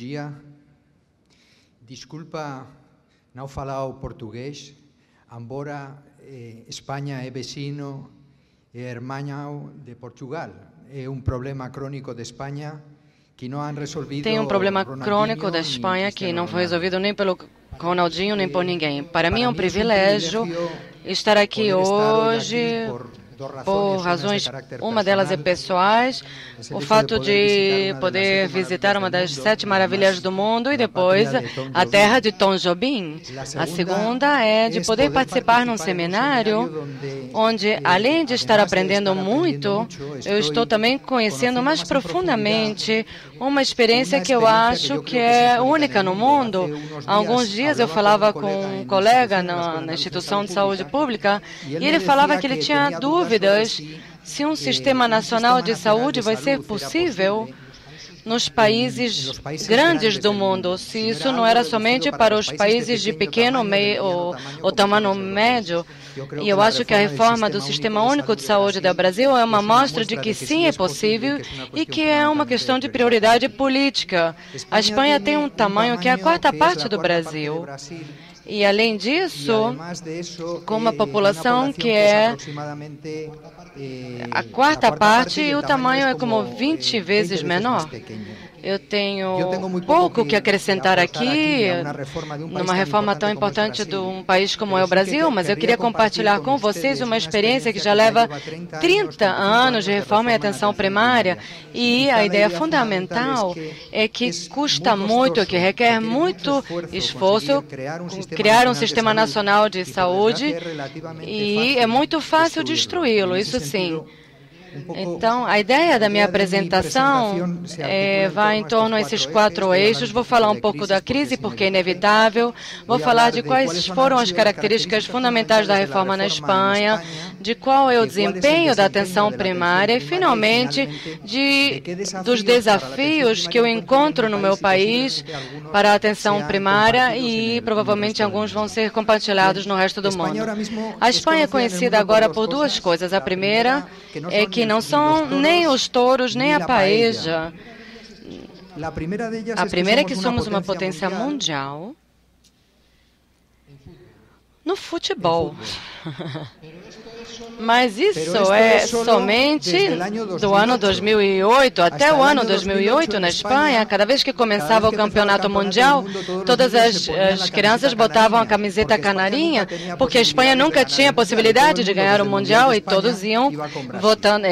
dia. Desculpa não falar o português, embora Espanha é vecino e hermano de Portugal. É um problema crônico de Espanha que não han resolvido. Tem um problema crônico da Espanha que não foi resolvido nem pelo Ronaldinho nem por ninguém. Para mim é um privilégio estar aqui hoje por razões, uma delas é pessoais, o fato de poder visitar uma das 7 maravilhas do mundo e depois a terra de Tom Jobim. A segunda é de poder participar num seminário onde, além de estar aprendendo muito, eu estou também conhecendo mais profundamente uma experiência que eu acho que é única no mundo. Há alguns dias eu falava com um colega na instituição de saúde pública e ele falava que ele tinha dúvidas se um sistema nacional de saúde vai ser possível nos países grandes do mundo, se isso não era somente para os países de pequeno ou tamanho médio. E eu acho que a reforma do Sistema Único de Saúde do Brasil é uma mostra de que sim, é possível e que é uma questão de prioridade política. A Espanha tem um tamanho que é a 4ª parte do Brasil. E, além disso, com uma população que é a 4ª parte, e o tamanho é como 20 vezes menor. Eu tenho pouco que acrescentar aqui numa reforma tão importante de um país como é o Brasil, mas eu queria compartilhar com vocês uma experiência que já leva 30 anos de reforma em atenção primária, e a ideia fundamental é que custa muito, que requer muito esforço criar um sistema nacional de saúde e é muito fácil destruí-lo, isso sim. Então, a ideia da minha apresentação vai em torno a esses 4 eixos. Vou falar um pouco da crise, porque é inevitável. Vou falar de quais foram as características fundamentais da reforma na Espanha, de qual é o desempenho da atenção primária e, finalmente, dos desafios que eu encontro no meu país para a atenção primária e, provavelmente, alguns vão ser compartilhados no resto do mundo. A Espanha é conhecida agora por 2 coisas. A primeira é que não são nem os touros, nem a paella. A primeira é que somos uma potência mundial no futebol. Mas isso é somente do ano 2008 até o ano 2008 na Espanha. Cada vez que começava o campeonato mundial, todas as crianças botavam a camiseta canarinha, porque a Espanha nunca tinha possibilidade de ganhar o mundial e todos iam votando,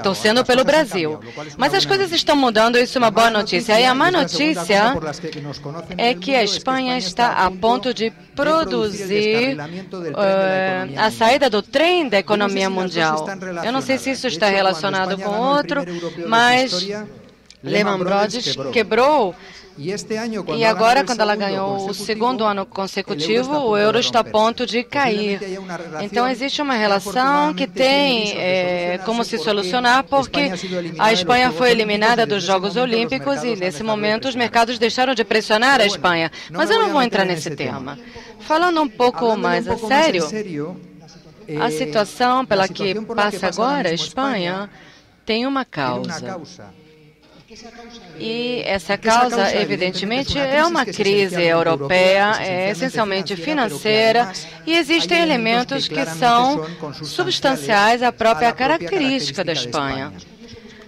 torcendo pelo Brasil. Mas as coisas estão mudando, isso é uma boa notícia. E a má notícia é que a Espanha está a ponto de produzir a saída do trem da economia mundial. Eu não sei se isso está relacionado com outro, mas Lehman Brothers quebrou. E agora, quando ela ganhou o 2º ano consecutivo, o euro está a ponto de cair. Então, existe uma relação que tem como se solucionar, porque a Espanha foi eliminada dos Jogos Olímpicos e, nesse momento, os mercados deixaram de pressionar a Espanha. Mas eu não vou entrar nesse tema. Falando um pouco mais a sério, a situação pela que passa agora a Espanha tem uma causa. E essa causa, evidentemente, é uma crise europeia, é essencialmente financeira, e existem elementos que são substanciais à própria característica da Espanha.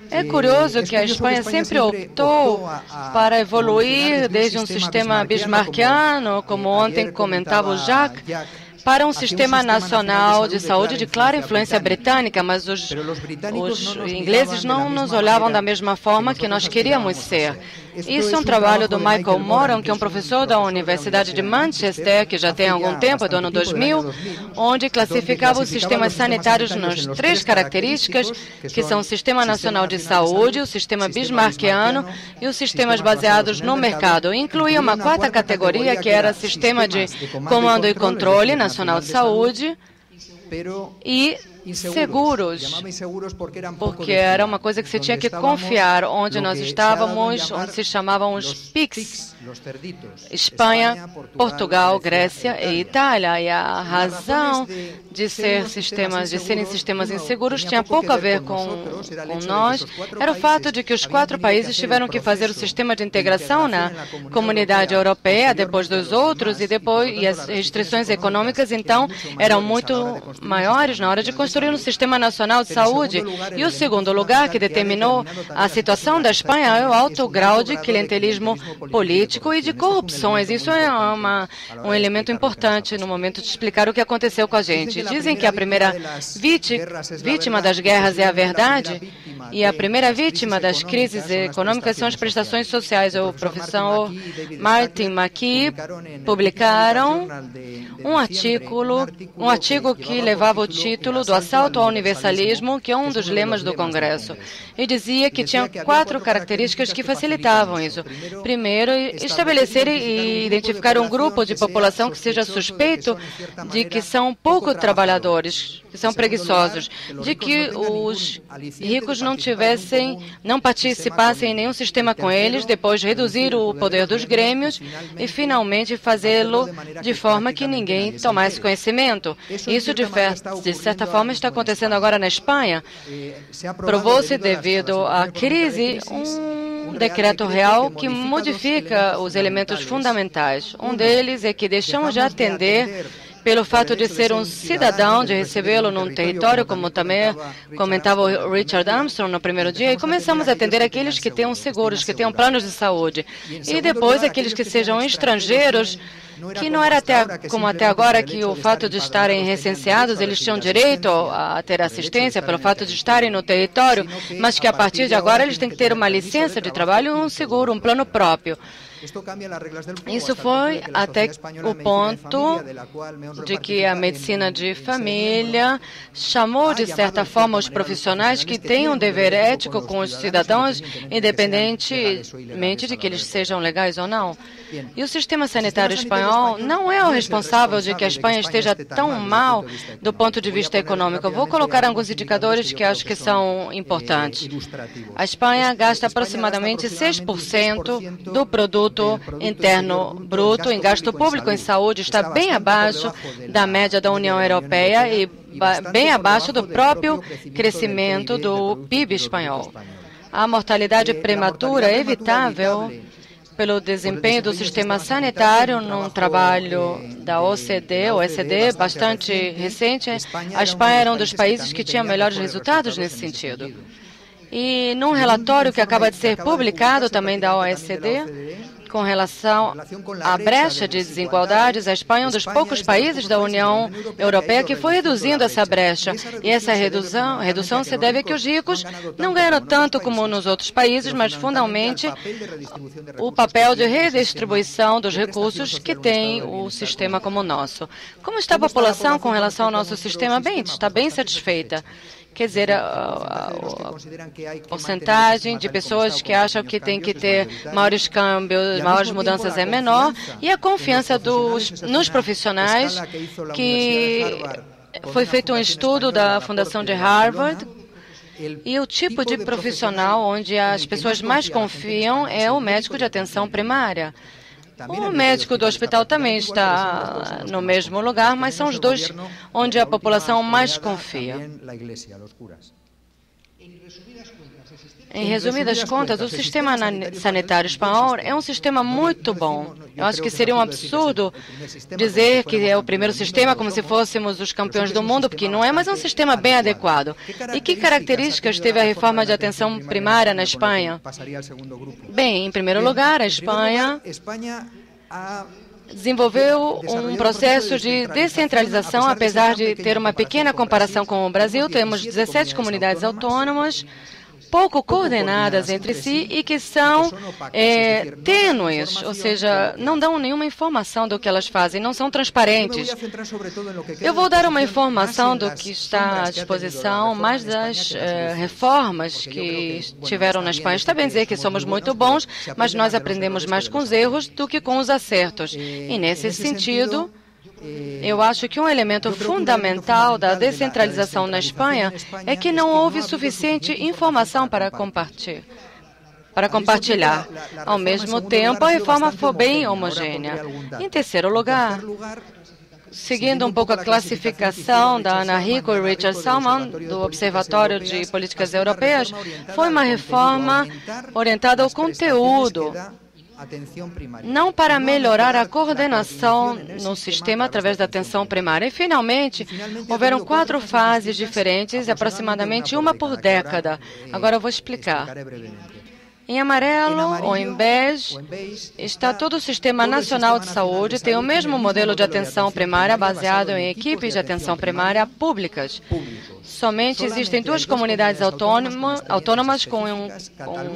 É curioso que a Espanha sempre optou para evoluir desde um sistema bismarckiano, como ontem comentava o Jacques, para um sistema nacional de saúde de clara influência britânica, mas os ingleses não nos olhavam da mesma forma que nós queríamos ser. Isso é um trabalho do Michael Moran, que é um professor da Universidade de Manchester, que já tem algum tempo, do ano 2000, onde classificava os sistemas sanitários nas 3 características, que são o Sistema Nacional de Saúde, o Sistema Bismarckiano e os sistemas baseados no mercado. Incluía uma 4ª categoria, que era Sistema de Comando e Controle Nacional de Saúde, e seguros, porque era uma coisa que você tinha que confiar, onde nós estávamos, onde se chamavam os PIGs, Espanha, Portugal, Grécia e Itália. E a razão de serem sistemas inseguros tinha pouco a ver com nós, era o fato de que os 4 países tiveram que fazer o sistema de integração na comunidade europeia, depois dos outros, e as restrições econômicas, então, eram muito maiores na hora de construir um sistema nacional de saúde. E o segundo lugar que determinou a situação da Espanha é o alto grau de clientelismo político e de corrupções. Isso é um elemento importante no momento de explicar o que aconteceu com a gente. Dizem que a primeira vítima das guerras é a verdade e a primeira vítima das crises econômicas são as prestações sociais. O professor Martin McKee publicaram um artigo que levava o título do Assalto ao Universalismo, que é um dos lemas do Congresso, e dizia que tinha 4 características que facilitavam isso. Primeiro, estabelecer e identificar um grupo de população que seja suspeito de que são pouco trabalhadores, que são preguiçosos, de que os ricos não participassem em nenhum sistema com eles, depois reduzir o poder dos grêmios e, finalmente, fazê-lo de forma que ninguém tomasse conhecimento. Isso, de certa forma, está acontecendo agora na Espanha. Provou-se, devido à crise, um decreto real que modifica os elementos fundamentais. Um deles é que deixamos de atender pelo fato de ser um cidadão, de recebê-lo num território, como também comentava o Richard Armstrong no primeiro dia, e começamos a atender aqueles que tenham seguros, que tenham planos de saúde. E depois, aqueles que sejam estrangeiros, que não era como até agora, que o fato de estarem recenseados, eles tinham direito a ter assistência pelo fato de estarem no território, mas que a partir de agora eles têm que ter uma licença de trabalho, um seguro, um plano próprio. Isso foi até o ponto de que a medicina de família chamou, de certa forma, os profissionais que têm um dever ético com os cidadãos, independentemente de que eles sejam legais ou não. E o sistema sanitário espanhol não é o responsável de que a Espanha esteja tão mal do ponto de vista econômico. Eu vou colocar alguns indicadores que acho que são importantes. A Espanha gasta aproximadamente 6% do produto interno bruto em gasto público em saúde, está bem abaixo da média da União Europeia e bem abaixo do próprio crescimento do PIB espanhol. A mortalidade prematura é evitável pelo desempenho do sistema sanitário num trabalho da OECD, bastante recente. A Espanha era um dos países que tinha melhores resultados nesse sentido. E num relatório que acaba de ser publicado também da OECD, com relação à brecha de desigualdades, a Espanha é um dos poucos países da União Europeia que foi reduzindo essa brecha. E essa redução se deve a que os ricos não ganharam tanto como nos outros países, mas, fundamentalmente, o papel de redistribuição dos recursos que tem o sistema como o nosso. Como está a população com relação ao nosso sistema? Bem, está bem satisfeita. Quer dizer, a porcentagem de pessoas que acham que tem que ter maiores câmbios, maiores mudanças é menor, e a confiança nos profissionais, que foi feito um estudo da Fundação de Harvard, e o tipo de profissional onde as pessoas mais confiam é o médico de atenção primária. O médico do hospital também está no mesmo lugar, mas são os dois onde a população mais confia. Em resumidas contas, o sistema sanitário espanhol é um sistema muito bom. Eu acho que seria um absurdo dizer que é o primeiro sistema como se fôssemos os campeões do mundo, porque não é, mas é um sistema bem adequado. E que características teve a reforma de atenção primária na Espanha? Bem, em primeiro lugar, a Espanha desenvolveu um processo de descentralização, apesar de ter uma pequena comparação com o Brasil. Temos 17 comunidades autônomas, pouco coordenadas entre si e que são tênues, ou seja, não dão nenhuma informação do que elas fazem, não são transparentes. Eu vou dar uma informação do que está à disposição, mais das reformas que tiveram na Espanha. Está bem dizer que somos muito bons, mas nós aprendemos mais com os erros do que com os acertos. E, nesse sentido, Eu acho que um elemento fundamental da descentralização na Espanha é que não houve suficiente informação para compartilhar. Ao mesmo tempo, a reforma foi bem homogênea. Em terceiro lugar, seguindo um pouco a classificação da Ana Rico e Richard Salman, do Observatório de Políticas Europeias, foi uma reforma orientada ao conteúdo, não para melhorar a coordenação no sistema através da atenção primária. E, finalmente, houveram 4 fases diferentes, aproximadamente uma por década. Agora eu vou explicar. Em amarelo ou em bege está todo o Sistema Nacional de Saúde, tem o mesmo modelo de atenção primária baseado em equipes de atenção primária públicas. Somente existem 2 comunidades autônomas com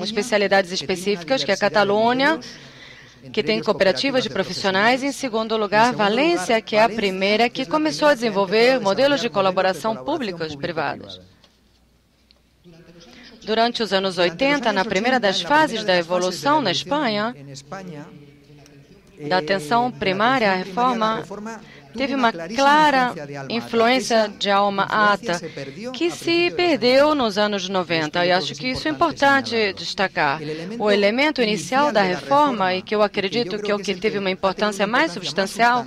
especialidades específicas, que é a Catalunha, que tem cooperativas de profissionais, e, em segundo lugar, Valência, que é a primeira que começou a desenvolver modelos de colaboração públicos privados. Durante os anos 80, na primeira das fases da evolução na Espanha, da atenção primária, a reforma teve uma clara influência de alma ata, que se perdeu nos anos 90. E acho que isso é importante destacar. O elemento inicial da reforma, e que eu acredito que é o que teve uma importância mais substancial,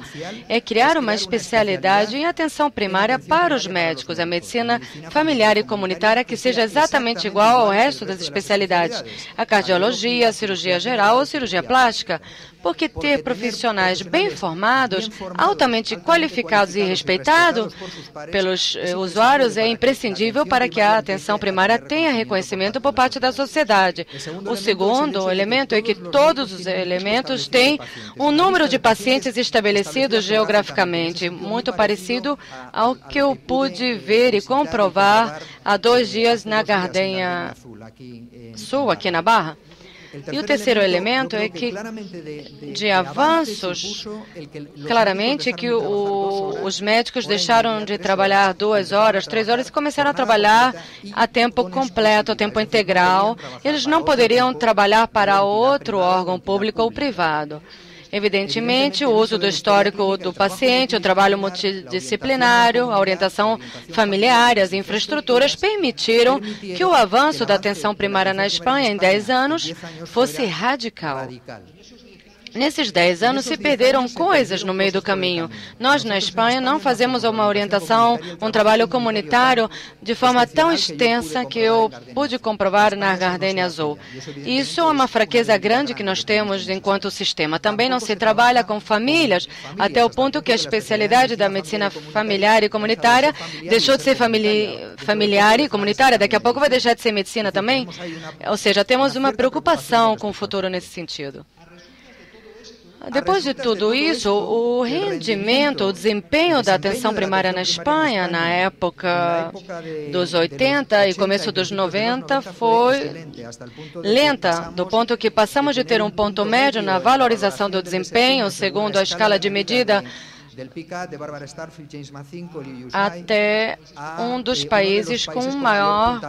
é criar uma especialidade em atenção primária para os médicos, a medicina familiar e comunitária, que seja exatamente igual ao resto das especialidades, a cardiologia, a cirurgia geral ou cirurgia plástica, porque ter profissionais bem formados, altamente qualificados e respeitados pelos usuários é imprescindível para que a atenção primária tenha reconhecimento por parte da sociedade. O segundo elemento é que todos os elementos têm um número de pacientes estabelecidos geograficamente, muito parecido ao que eu pude ver e comprovar há 2 dias na Gardenha Sul, aqui na Barra. E o terceiro elemento é que, de avanços, claramente que os médicos deixaram de trabalhar 2 horas, 3 horas e começaram a trabalhar a tempo completo, a tempo integral. Eles não poderiam trabalhar para outro órgão público ou privado. Evidentemente, o uso do histórico do paciente, o trabalho multidisciplinário, a orientação familiar e as infraestruturas permitiram que o avanço da atenção primária na Espanha em 10 anos fosse radical. Nesses 10 anos se perderam coisas no meio do caminho. Nós, na Espanha, não fazemos uma orientação, um trabalho comunitário de forma tão extensa que eu pude comprovar na Gardenia Azul. Isso é uma fraqueza grande que nós temos enquanto sistema. Também não se trabalha com famílias, até o ponto que a especialidade da medicina familiar e comunitária deixou de ser familiar e comunitária. Daqui a pouco vai deixar de ser medicina também. Ou seja, temos uma preocupação com o futuro nesse sentido. Depois de tudo isso, o rendimento, o desempenho da atenção primária na Espanha, na época dos 80 e começo dos 90, foi lenta, do ponto que passamos de ter um ponto médio na valorização do desempenho, segundo a escala de medida, até um dos países com maior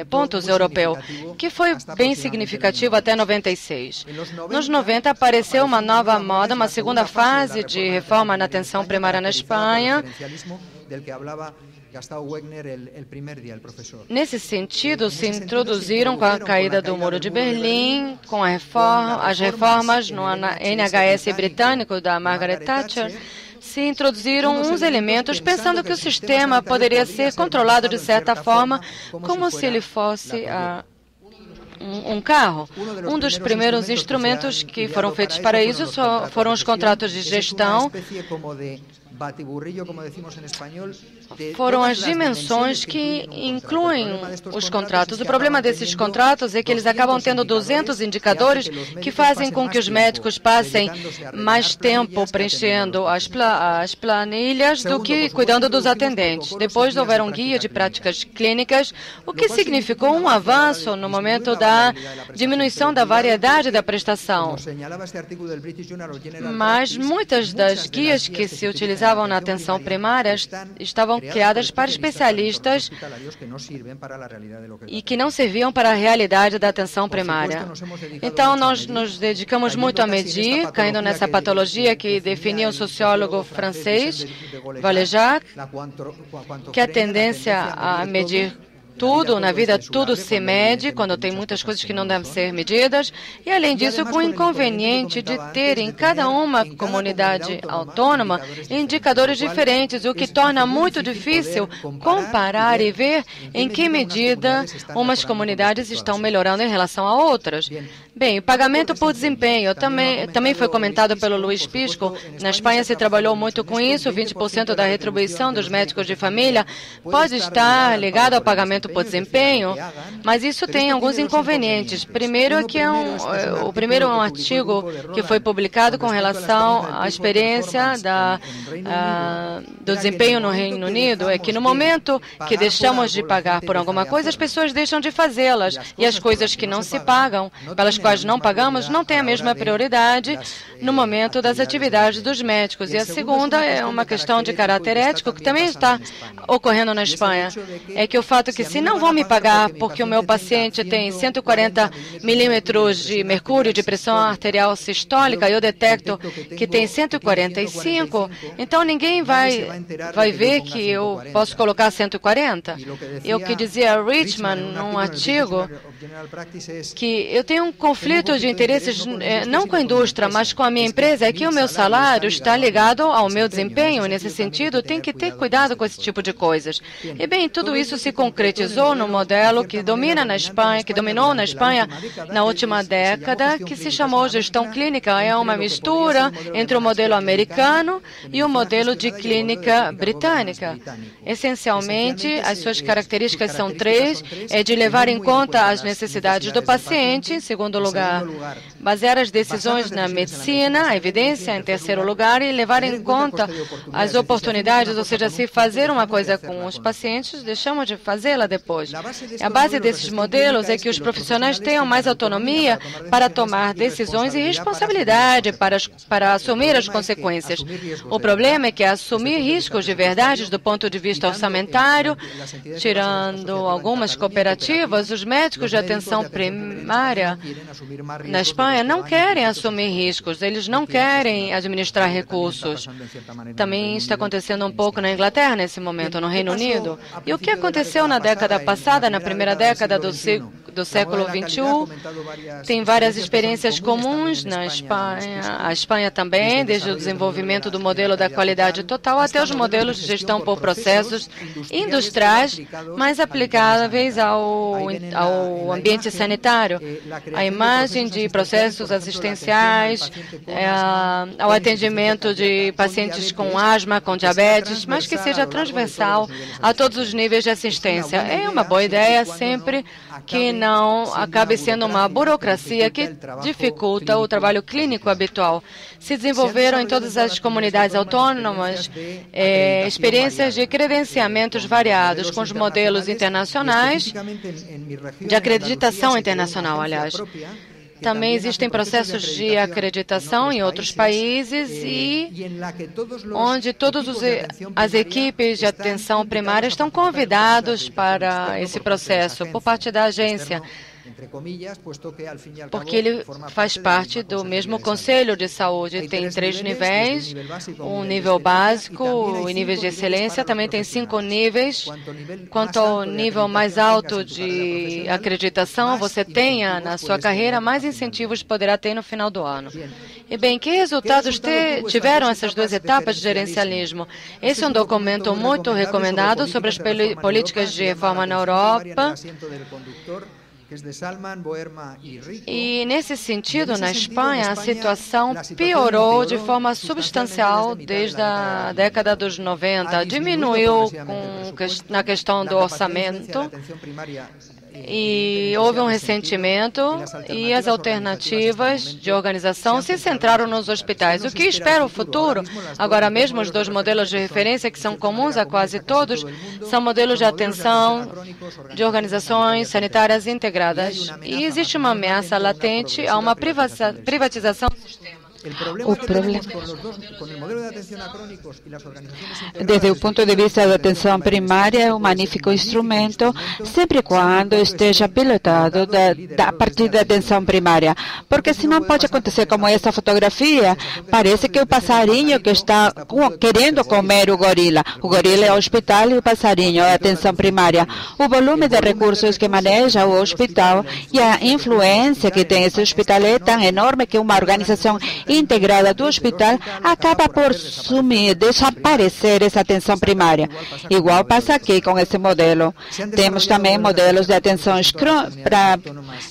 pontos europeu, que foi bem significativo até 96. Nos 90 apareceu uma nova moda, uma segunda fase de reforma na atenção primária na Espanha. Nesse sentido, se introduziram com a caída do Muro de Berlim, com as reformas no NHS britânico da Margaret Thatcher, se introduziram uns elementos pensando que o sistema poderia ser controlado de certa forma, como se ele fosse um carro. Um dos primeiros instrumentos que foram feitos para isso foram os contratos de gestão. Foram as dimensões que incluem os contratos. O problema desses contratos é que eles acabam tendo 200 indicadores que fazem com que os médicos passem mais tempo preenchendo as planilhas do que cuidando dos atendentes. Depois houver um guia de práticas clínicas, o que significou um avanço no momento da diminuição da variedade da prestação. Mas muitas das guias que se utilizavam estavam na atenção primária estavam criadas para especialistas e que não serviam para a realidade da atenção primária. Então, nós nos dedicamos muito a medir, caindo nessa patologia que definiu o sociólogo francês, Valéjac, que a tendência a medir tudo, na vida tudo se mede, quando tem muitas coisas que não devem ser medidas, e além disso, com o inconveniente de ter em cada uma comunidade autônoma indicadores diferentes, o que torna muito difícil comparar e ver em que medida umas comunidades estão melhorando em relação a outras. Bem, pagamento por desempenho também foi comentado pelo Luiz Pisco. Na Espanha se trabalhou muito com isso, 20% da retribuição dos médicos de família pode estar ligado ao pagamento por desempenho, mas isso tem alguns inconvenientes. Primeiro é que o primeiro é um artigo que foi publicado com relação à experiência do desempenho no Reino Unido, é que no momento que deixamos de pagar por alguma coisa, as pessoas deixam de fazê-las, e as coisas que não se pagam, pelas quais não pagamos, não têm a mesma prioridade no momento das atividades dos médicos. E a segunda é uma questão de caráter ético que também está ocorrendo na Espanha. É que o fato que se não vão me pagar porque o meu paciente tem 140 milímetros de mercúrio de pressão arterial sistólica e eu detecto que tem 145, então ninguém vai ver que eu posso colocar 140. E o que dizia Richman num artigo, que eu tenho um conflito de interesses não com a indústria, mas com a minha empresa, é que o meu salário está ligado ao meu desempenho. Nesse sentido, tem que ter cuidado com esse tipo de coisas. E bem, tudo isso se concretizou no modelo que dominou na Espanha na última década, que se chamou gestão clínica. É uma mistura entre o modelo americano e o modelo de clínica britânica. Essencialmente, as suas características são três: é de levar em conta as necessidades do paciente, em segundo lugar, basear as decisões na medicina, a evidência, em terceiro lugar, e levar em conta as oportunidades, ou seja, se fazer uma coisa com os pacientes, deixamos de fazê-la depois. A base desses modelos é que os profissionais tenham mais autonomia para tomar decisões e responsabilidade para assumir as consequências. O problema é que assumir riscos de verdade do ponto de vista orçamentário, tirando algumas cooperativas, os médicos de atenção primária na Espanha não querem assumir riscos, eles não querem administrar recursos. Também está acontecendo um pouco na Inglaterra nesse momento, no Reino Unido. E o que aconteceu na década passada, na primeira década do século XXI, tem várias experiências comuns na Espanha. A Espanha também, desde o desenvolvimento do modelo da qualidade total até os modelos de gestão por processos industriais mais aplicáveis ao ambiente sanitário. A imagem de processos assistenciais, ao atendimento de pacientes com asma, com diabetes, mas que seja transversal a todos os níveis de assistência. É uma boa ideia sempre que não acabe sendo uma burocracia que dificulta o trabalho clínico habitual. Se desenvolveram em todas as comunidades autônomas experiências de credenciamentos variados com os modelos internacionais, de acreditação internacional, aliás. Também existem processos de acreditação em outros países e onde todas as equipes de atenção primária estão convidados para esse processo por parte da agência, porque ele faz parte do mesmo Conselho de Saúde. Tem 3 níveis, um nível básico e níveis de excelência, também tem 5 níveis. Quanto ao nível mais alto de acreditação você tenha na sua carreira, mais incentivos poderá ter no final do ano. E bem, que resultados tiveram essas 2 etapas de gerencialismo? Esse é um documento muito recomendado sobre as políticas de reforma na Europa. E, nesse sentido, na Espanha, a situação piorou de forma substancial desde a década dos 90. Diminuiu na questão do orçamento e houve um ressentimento e as alternativas de organização se centraram nos hospitais. O que espera o futuro? Agora mesmo, os 2 modelos de referência que são comuns a quase todos são modelos de atenção de organizações sanitárias integradas. E existe uma ameaça latente a uma privatização do sistema. O problema, desde o ponto de vista da atenção primária, é um magnífico instrumento, sempre e quando esteja pilotado a partir da atenção primária. Porque senão pode acontecer como essa fotografia, parece que o passarinho que está querendo comer o gorila. O gorila é o hospital e o passarinho é a atenção primária. O volume de recursos que maneja o hospital e a influência que tem esse hospital é tão enorme que uma organização integrada do hospital acaba por sumir, desaparecer essa atenção primária. Igual passa aqui com esse modelo. Temos também modelos de atenção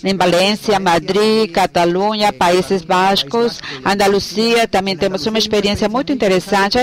em Valência, Madrid, Catalunha, Países Bascos, Andaluzia. Também temos uma experiência muito interessante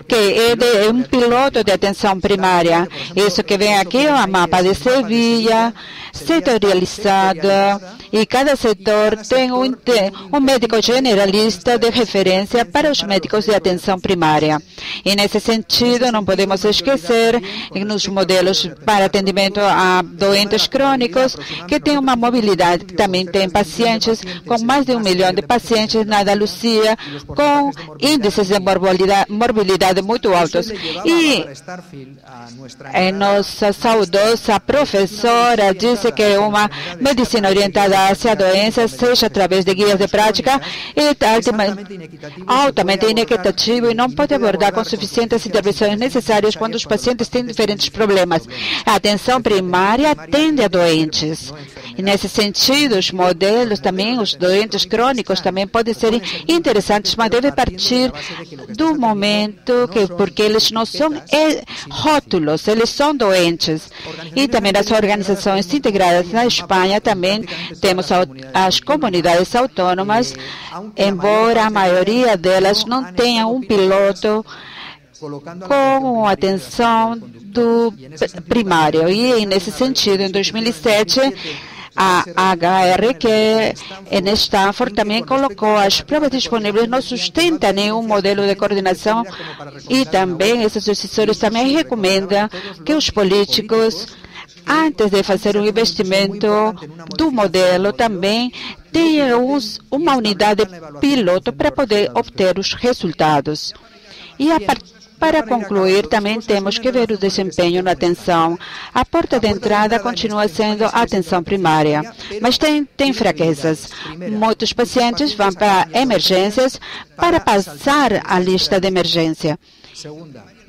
que é de um piloto de atenção primária. Isso que vem aqui é o mapa de Sevilha, setorializada, e cada setor tem um médico generalista de referência para os médicos de atenção primária. E nesse sentido, não podemos esquecer nos modelos para atendimento a doentes crônicos, que tem uma mobilidade, que também tem pacientes, com mais de 1 milhão de pacientes na Andaluzia, com índices de morbilidade muito altos. E nossa saudosa professora disse que uma medicina orientada hacia a doença, seja através de guias de prática, é altamente inequitativo e não pode abordar com suficientes intervenções necessárias quando os pacientes têm diferentes problemas. A atenção primária atende a doentes. E nesse sentido, os modelos também, os doentes crônicos também podem ser interessantes, mas deve partir do momento porque eles não são rótulos, eles são doentes. E também as organizações integradas na Espanha também temos as comunidades autônomas, embora a maioria delas não tenha um piloto com atenção do primário. E, nesse sentido, em 2007, a HR, que em Stanford também colocou as provas disponíveis, não sustenta nenhum modelo de coordenação, e também esses decisores também recomendam que os políticos, antes de fazer um investimento do modelo, também tenha uma unidade piloto para poder obter os resultados. E para concluir, também temos que ver o desempenho na atenção. A porta de entrada continua sendo a atenção primária, mas tem fraquezas. Muitos pacientes vão para emergências para passar a lista de emergência.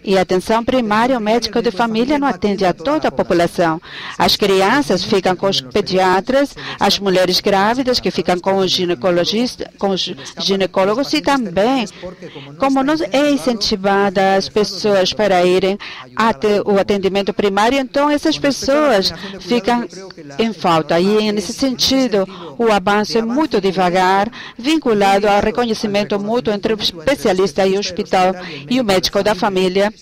E a atenção primária, o médico de família não atende a toda a população. As crianças ficam com os pediatras, as mulheres grávidas que ficam com os ginecologistas, com os ginecólogos, e também, como não é incentivada as pessoas para irem até o atendimento primário, então essas pessoas ficam em falta. E, nesse sentido, o avanço é muito devagar, vinculado ao reconhecimento mútuo entre o especialista e o hospital e o médico da família.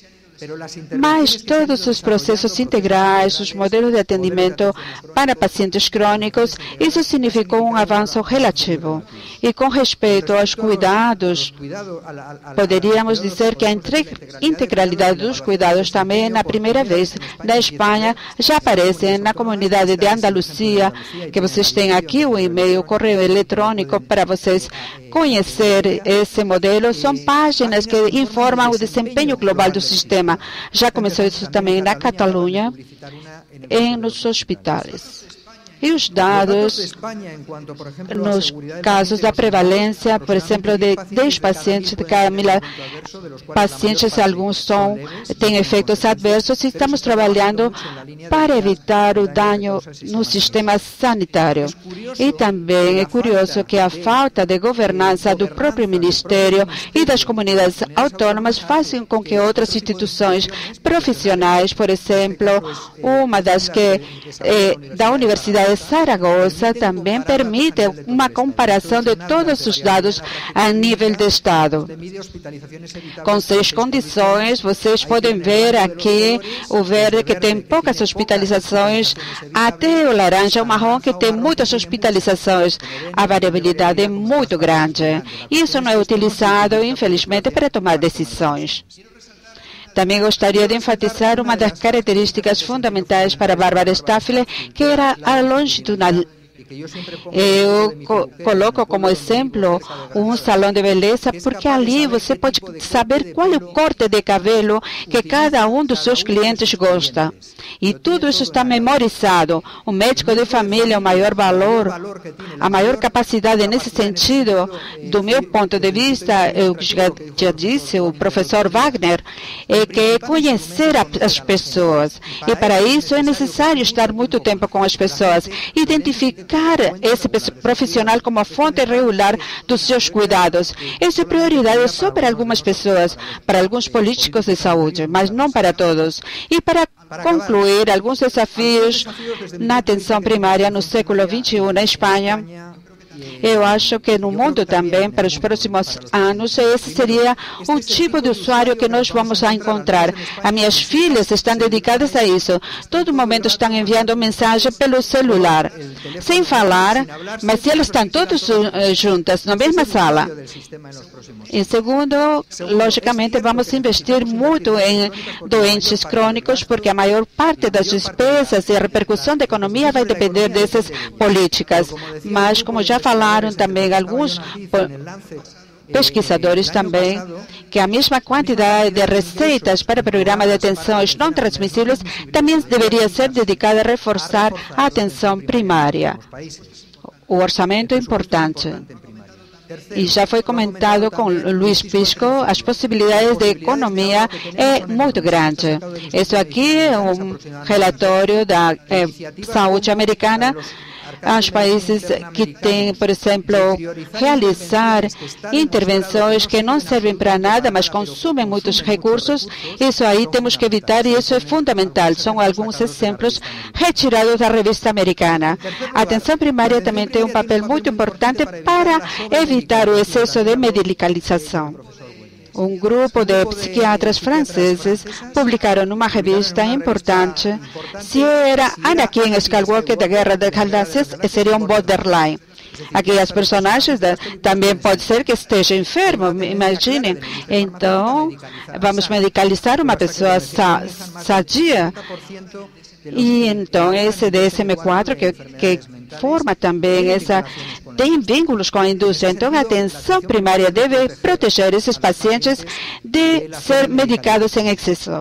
Mas todos os processos integrais, os modelos de atendimento para pacientes crônicos, isso significou um avanço relativo. E com respeito aos cuidados, poderíamos dizer que a integralidade dos cuidados também, na primeira vez na Espanha, já aparece na comunidade de Andaluzia, que vocês têm aqui o e-mail, o correio eletrônico para vocês conhecer esse modelo. São páginas que informam o desempenho global do sistema. Já começou isso também na Catalunha, nos hospitais. E os dados, nos casos da prevalência, por exemplo, de 10 pacientes, de cada 1.000 pacientes, alguns têm efeitos adversos, e estamos trabalhando para evitar o dano no sistema sanitário. E também é curioso que a falta de governança do próprio Ministério e das comunidades autônomas façam com que outras instituições profissionais, por exemplo, uma das que da Universidade de Saragossa, também permite uma comparação de todos os dados a nível de Estado. Com 6 condições, vocês podem ver aqui o verde, que tem poucas hospitalizações, até o laranja, o marrom, que tem muitas hospitalizações. A variabilidade é muito grande. Isso não é utilizado, infelizmente, para tomar decisões. Também gostaria de enfatizar uma das características fundamentais para Bárbara Staffele, que era a Eu coloco como exemplo um salão de beleza, porque ali você pode saber qual é o corte de cabelo que cada um dos seus clientes gosta. E tudo isso está memorizado. O médico de família, o maior valor, a maior capacidade nesse sentido, do meu ponto de vista, eu já disse, o professor Wagner, é que conhecer as pessoas. E para isso é necessário estar muito tempo com as pessoas, identificar esse profissional como a fonte regular dos seus cuidados. Isso é prioridade só para algumas pessoas, para alguns políticos de saúde, mas não para todos. E para concluir, alguns desafios na atenção primária no século XXI na Espanha. Eu acho que no mundo também, para os próximos anos, esse seria o tipo de usuário que nós vamos encontrar. As minhas filhas estão dedicadas a isso. Todo momento estão enviando mensagem pelo celular, sem falar, mas elas estão todas juntas, na mesma sala. Em segundo, logicamente, vamos investir muito em doentes crônicos, porque a maior parte das despesas e a repercussão da economia vai depender dessas políticas. Mas, como já falaram também alguns pesquisadores também, que a mesma quantidade de receitas para programas de atenções não transmissíveis também deveria ser dedicada a reforçar a atenção primária. O orçamento é importante. E já foi comentado com Luiz Pisco, as possibilidades de economia é muito grande. Isso aqui é um relatório da saúde americana. Os países que têm, por exemplo, realizar intervenções que não servem para nada, mas consumem muitos recursos, isso aí temos que evitar e isso é fundamental. São alguns exemplos retirados da revista americana. A atenção primária também tem um papel muito importante para evitar o excesso de medicalização. Um grupo de psiquiatras franceses publicaram numa revista importante se era Anakin Skywalker da Guerra das Galáxias, seria um borderline. Aqui as personagens também pode ser que esteja enfermo, imaginem. Então, vamos medicalizar uma pessoa sadia. E então, esse DSM-4 que forma também tem vínculos com a indústria. Então, a atenção primária deve proteger esses pacientes de ser medicados em excesso.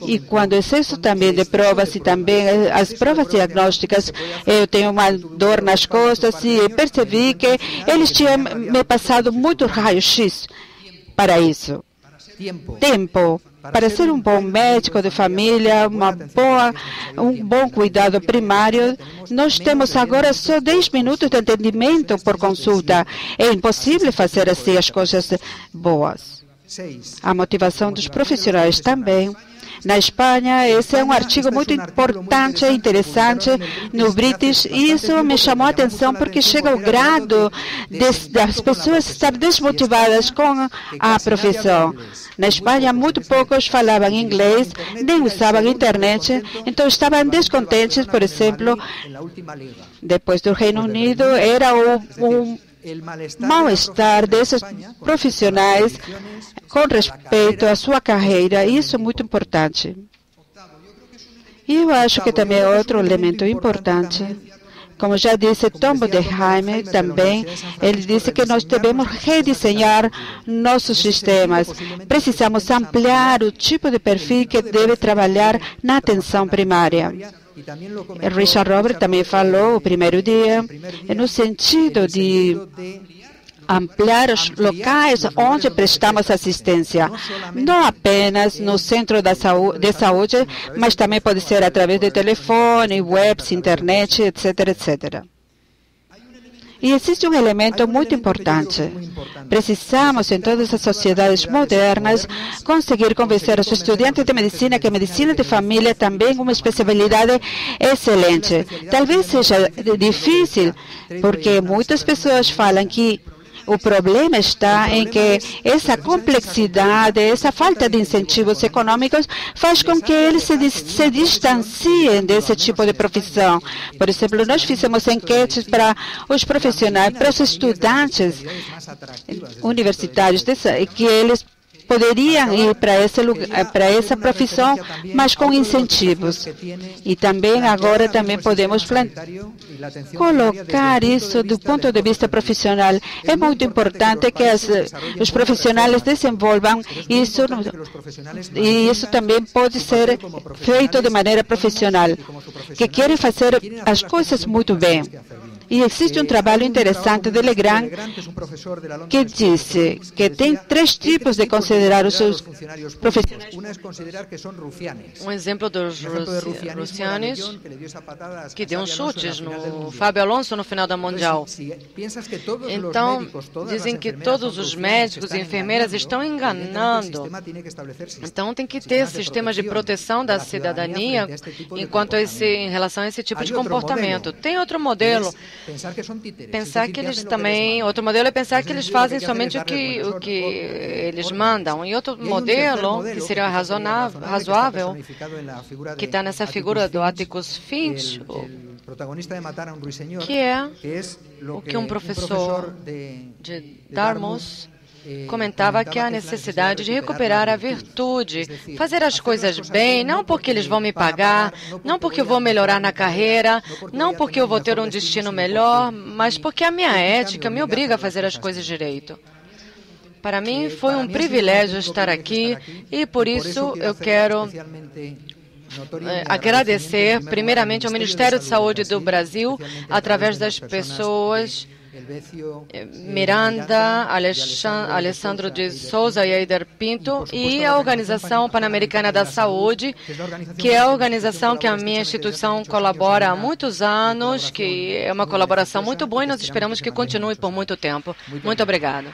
E quando excesso também de provas e também as provas diagnósticas, eu tenho uma dor nas costas e percebi que eles tinham me passado muito raio-x para isso. Tempo. Para ser um bom médico de família, um bom cuidado primário, nós temos agora só 10 minutos de atendimento por consulta. É impossível fazer assim as coisas boas. A motivação dos profissionais também. Na Espanha, esse é um artigo muito importante e interessante no British, e isso me chamou a atenção porque chega ao grado das pessoas estar desmotivadas com a profissão. Na Espanha, muito poucos falavam inglês, nem usavam internet, então estavam descontentes, por exemplo, depois do Reino Unido, era um mal-estar desses profissionais com respeito à sua carreira. Isso é muito importante. E eu acho que também é outro elemento importante. Como já disse Tom Bodenheim também, ele disse que nós devemos redesenhar nossos sistemas. Precisamos ampliar o tipo de perfil que deve trabalhar na atenção primária. Richard Robert também falou o primeiro dia, no sentido de ampliar os locais onde prestamos assistência, não apenas no centro de saúde, mas também pode ser através de telefone, webs, internet, etc., etc. E existe um elemento muito importante. Precisamos, em todas as sociedades modernas, conseguir convencer os estudantes de medicina que a medicina de família também é uma especialidade excelente. Talvez seja difícil, porque muitas pessoas falam que o problema está em que essa complexidade, essa falta de incentivos econômicos faz com que eles se distanciem desse tipo de profissão. Por exemplo, nós fizemos enquetes para os profissionais, para os estudantes universitários, que eles poderiam ir para essa profissão, mas com incentivos. E também agora também podemos colocar isso do ponto de vista profissional. É muito importante que os profissionais desenvolvam isso, e isso também pode ser feito de maneira profissional, que querem fazer as coisas muito bem. E existe um trabalho interessante de Legrand que disse que tem 3 tipos de considerar os seus profissionais. Um exemplo dos rufianes que deu chutes no Fábio Alonso no final da Mundial. Então, dizem que todos os médicos e enfermeiras estão enganando. Então, tem que ter sistemas de proteção da cidadania em relação a esse tipo de comportamento. Tem outro modelo. Pensar que eles também, outro modelo é pensar que eles fazem somente o que eles mandam. E outro modelo, que seria razoável, que está nessa figura do Atticus Finch, que é o que um professor de Dartmouth comentava, que é a necessidade de recuperar a virtude, fazer as coisas bem, não porque eles vão me pagar, não porque eu vou melhorar na carreira, não porque eu vou ter um destino melhor, mas porque a minha ética me obriga a fazer as coisas direito. Para mim foi um privilégio estar aqui e por isso eu quero agradecer primeiramente ao Ministério de Saúde do Brasil, através das pessoas Miranda, Alessandro de Souza e Eider Pinto, e a Organização Pan-Americana da Saúde, que é a organização que a minha instituição colabora há muitos anos, que é uma colaboração muito boa e nós esperamos que continue por muito tempo. Muito obrigado.